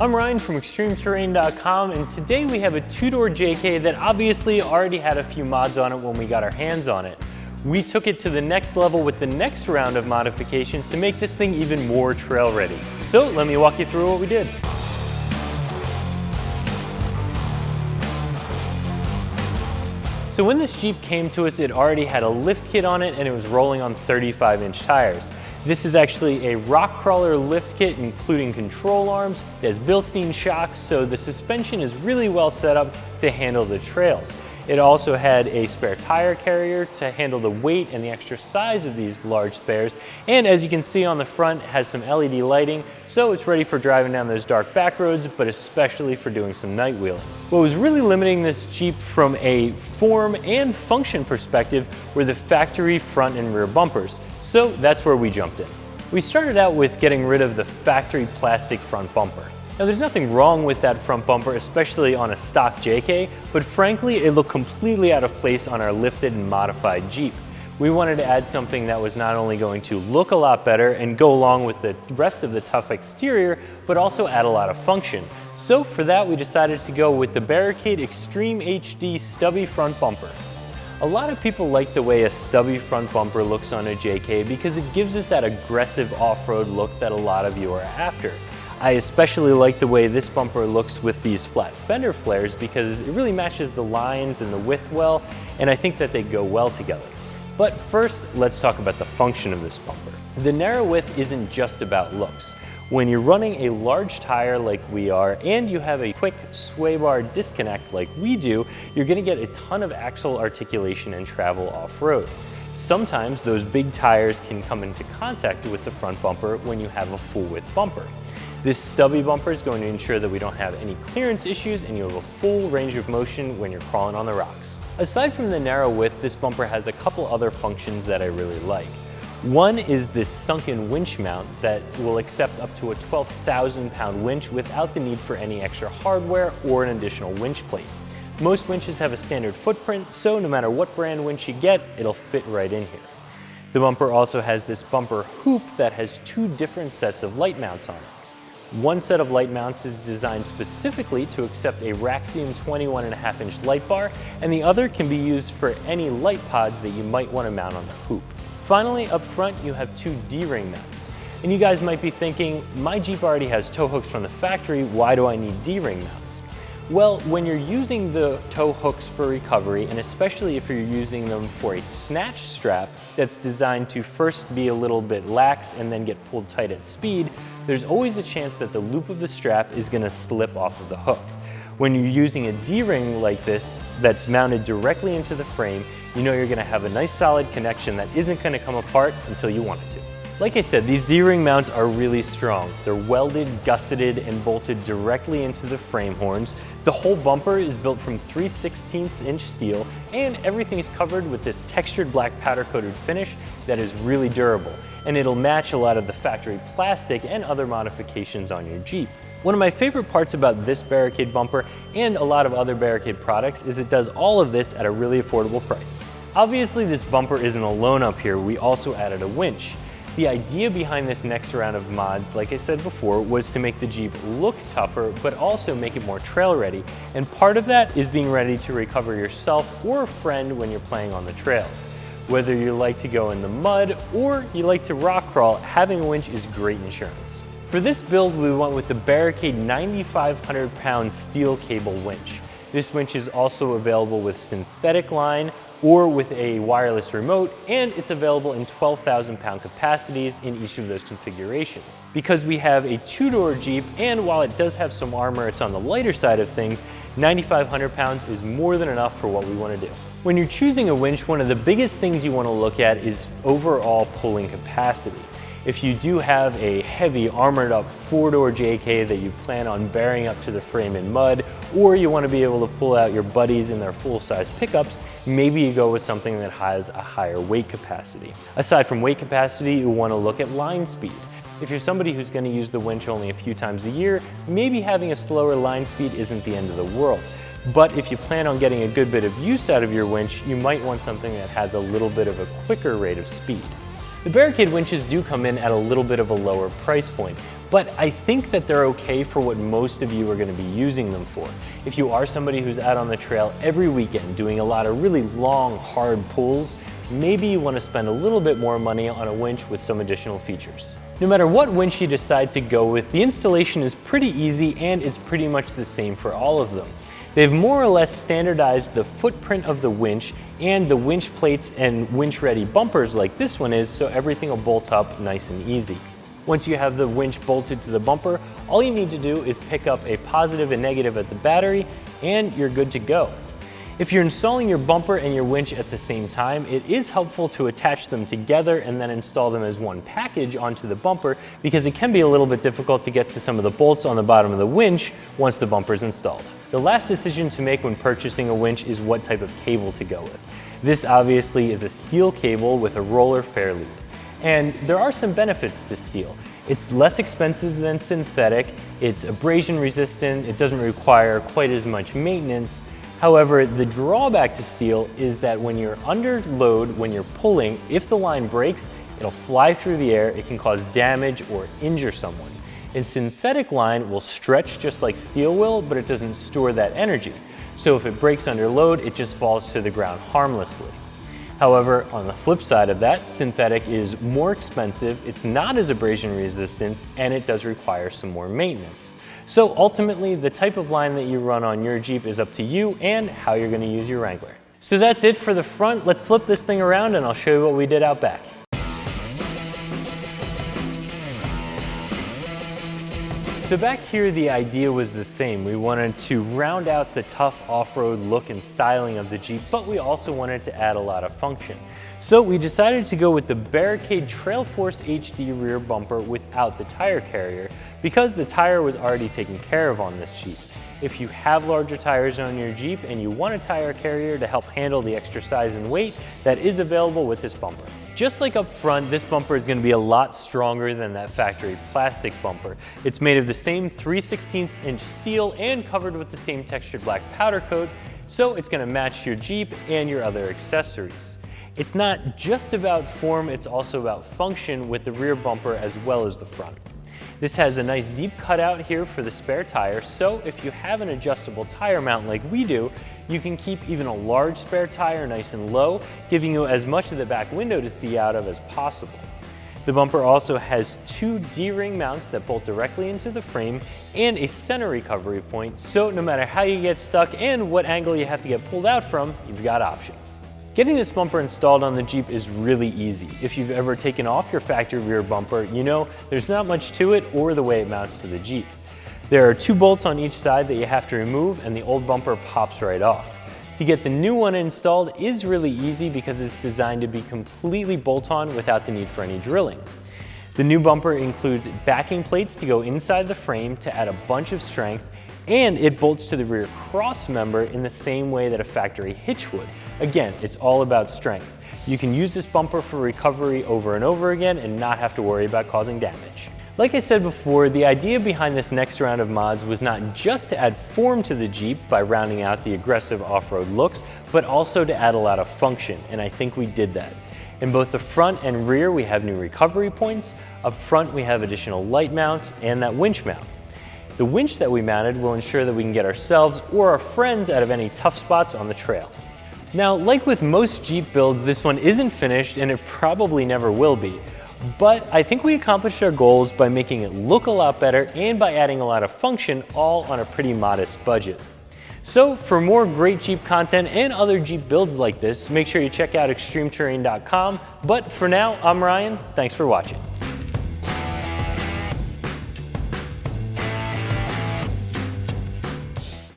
I'm Ryan from ExtremeTerrain.com, and today we have a two-door JK that obviously already had a few mods on it when we got our hands on it. We took it to the next level with the next round of modifications to make this thing even more trail ready. So let me walk you through what we did. So when this Jeep came to us, it already had a lift kit on it and it was rolling on 35-inch tires. This is actually a rock crawler lift kit, including control arms. It has Bilstein shocks, so the suspension is really well set up to handle the trails. It also had a spare tire carrier to handle the weight and the extra size of these large spares. And as you can see on the front, it has some LED lighting, so it's ready for driving down those dark back roads, but especially for doing some night wheeling. What was really limiting this Jeep from a form and function perspective were the factory front and rear bumpers. So that's where we jumped in. We started out with getting rid of the factory plastic front bumper. Now there's nothing wrong with that front bumper, especially on a stock JK, but frankly it looked completely out of place on our lifted and modified Jeep. We wanted to add something that was not only going to look a lot better and go along with the rest of the tough exterior, but also add a lot of function. So for that we decided to go with the Barricade Extreme HD Stubby front bumper. A lot of people like the way a stubby front bumper looks on a JK because it gives it that aggressive off-road look that a lot of you are after. I especially like the way this bumper looks with these flat fender flares because it really matches the lines and the width well, and I think that they go well together. But first, let's talk about the function of this bumper. The narrow width isn't just about looks. When you're running a large tire like we are, and you have a quick sway bar disconnect like we do, you're gonna get a ton of axle articulation and travel off-road. Sometimes those big tires can come into contact with the front bumper when you have a full width bumper. This stubby bumper is going to ensure that we don't have any clearance issues and you have a full range of motion when you're crawling on the rocks. Aside from the narrow width, this bumper has a couple other functions that I really like. One is this sunken winch mount that will accept up to a 12,000-pound winch without the need for any extra hardware or an additional winch plate. Most winches have a standard footprint, so no matter what brand winch you get, it'll fit right in here. The bumper also has this bumper hoop that has two different sets of light mounts on it. One set of light mounts is designed specifically to accept a Raxium 21.5-inch light bar, and the other can be used for any light pods that you might want to mount on the hoop. Finally, up front, you have two D-ring mounts. And you guys might be thinking, my Jeep already has tow hooks from the factory, why do I need D-ring mounts? Well, when you're using the tow hooks for recovery, and especially if you're using them for a snatch strap that's designed to first be a little bit lax and then get pulled tight at speed, there's always a chance that the loop of the strap is going to slip off of the hook. When you're using a D-ring like this that's mounted directly into the frame, you know you're going to have a nice solid connection that isn't going to come apart until you want it to. Like I said, these D-ring mounts are really strong. They're welded, gusseted, and bolted directly into the frame horns. The whole bumper is built from 3/16-inch steel, and everything is covered with this textured black powder-coated finish that is really durable, and it'll match a lot of the factory plastic and other modifications on your Jeep. One of my favorite parts about this Barricade bumper and a lot of other Barricade products is it does all of this at a really affordable price. Obviously, this bumper isn't alone up here. We also added a winch. The idea behind this next round of mods, like I said before, was to make the Jeep look tougher, but also make it more trail ready. And part of that is being ready to recover yourself or a friend when you're playing on the trails. Whether you like to go in the mud or you like to rock crawl, having a winch is great insurance. For this build, we went with the Barricade 9,500-pound steel cable winch. This winch is also available with synthetic line or with a wireless remote, and it's available in 12,000-pound capacities in each of those configurations. Because we have a two-door Jeep, and while it does have some armor, it's on the lighter side of things, 9,500 pounds is more than enough for what we want to do. When you're choosing a winch, one of the biggest things you want to look at is overall pulling capacity. If you do have a heavy armored up four-door JK that you plan on bearing up to the frame in mud, or you want to be able to pull out your buddies in their full-size pickups, maybe you go with something that has a higher weight capacity. Aside from weight capacity, you want to look at line speed. If you're somebody who's going to use the winch only a few times a year, maybe having a slower line speed isn't the end of the world. But if you plan on getting a good bit of use out of your winch, you might want something that has a little bit of a quicker rate of speed. The Barricade winches do come in at a little bit of a lower price point, but I think that they're okay for what most of you are gonna be using them for. If you are somebody who's out on the trail every weekend doing a lot of really long, hard pulls, maybe you wanna spend a little bit more money on a winch with some additional features. No matter what winch you decide to go with, the installation is pretty easy and it's pretty much the same for all of them. They've more or less standardized the footprint of the winch and the winch plates and winch-ready bumpers like this one is, so everything will bolt up nice and easy. Once you have the winch bolted to the bumper, all you need to do is pick up a positive and negative at the battery and you're good to go. If you're installing your bumper and your winch at the same time, it is helpful to attach them together and then install them as one package onto the bumper, because it can be a little bit difficult to get to some of the bolts on the bottom of the winch once the bumper is installed. The last decision to make when purchasing a winch is what type of cable to go with. This obviously is a steel cable with a roller fair lead. And there are some benefits to steel. It's less expensive than synthetic, it's abrasion resistant, it doesn't require quite as much maintenance. However, the drawback to steel is that when you're under load, when you're pulling, if the line breaks, it'll fly through the air, it can cause damage or injure someone. A synthetic line will stretch just like steel will, but it doesn't store that energy. So if it breaks under load, it just falls to the ground harmlessly. However, on the flip side of that, synthetic is more expensive, it's not as abrasion resistant, and it does require some more maintenance. So ultimately, the type of line that you run on your Jeep is up to you and how you're going to use your Wrangler. So that's it for the front. Let's flip this thing around and I'll show you what we did out back. So back here, the idea was the same. We wanted to round out the tough off-road look and styling of the Jeep, but we also wanted to add a lot of function. So we decided to go with the Barricade Trail Force HD rear bumper without the tire carrier, because the tire was already taken care of on this Jeep. If you have larger tires on your Jeep and you want a tire carrier to help handle the extra size and weight, that is available with this bumper. Just like up front, this bumper is going to be a lot stronger than that factory plastic bumper. It's made of the same 3/16 inch steel and covered with the same textured black powder coat, so it's going to match your Jeep and your other accessories. It's not just about form, it's also about function with the rear bumper as well as the front. This has a nice deep cutout here for the spare tire, so if you have an adjustable tire mount like we do, you can keep even a large spare tire nice and low, giving you as much of the back window to see out of as possible. The bumper also has two D-ring mounts that bolt directly into the frame and a center recovery point, so no matter how you get stuck and what angle you have to get pulled out from, you've got options. Getting this bumper installed on the Jeep is really easy. If you've ever taken off your factory rear bumper, you know there's not much to it or the way it mounts to the Jeep. There are two bolts on each side that you have to remove and the old bumper pops right off. To get the new one installed is really easy because it's designed to be completely bolt-on without the need for any drilling. The new bumper includes backing plates to go inside the frame to add a bunch of strength, and it bolts to the rear cross member in the same way that a factory hitch would. Again, it's all about strength. You can use this bumper for recovery over and over again and not have to worry about causing damage. Like I said before, the idea behind this next round of mods was not just to add form to the Jeep by rounding out the aggressive off-road looks, but also to add a lot of function, and I think we did that. In both the front and rear, we have new recovery points. Up front, we have additional light mounts and that winch mount. The winch that we mounted will ensure that we can get ourselves or our friends out of any tough spots on the trail. Now, like with most Jeep builds, this one isn't finished and it probably never will be. But I think we accomplished our goals by making it look a lot better and by adding a lot of function, all on a pretty modest budget. So for more great Jeep content and other Jeep builds like this, make sure you check out ExtremeTerrain.com. But for now, I'm Ryan. Thanks for watching.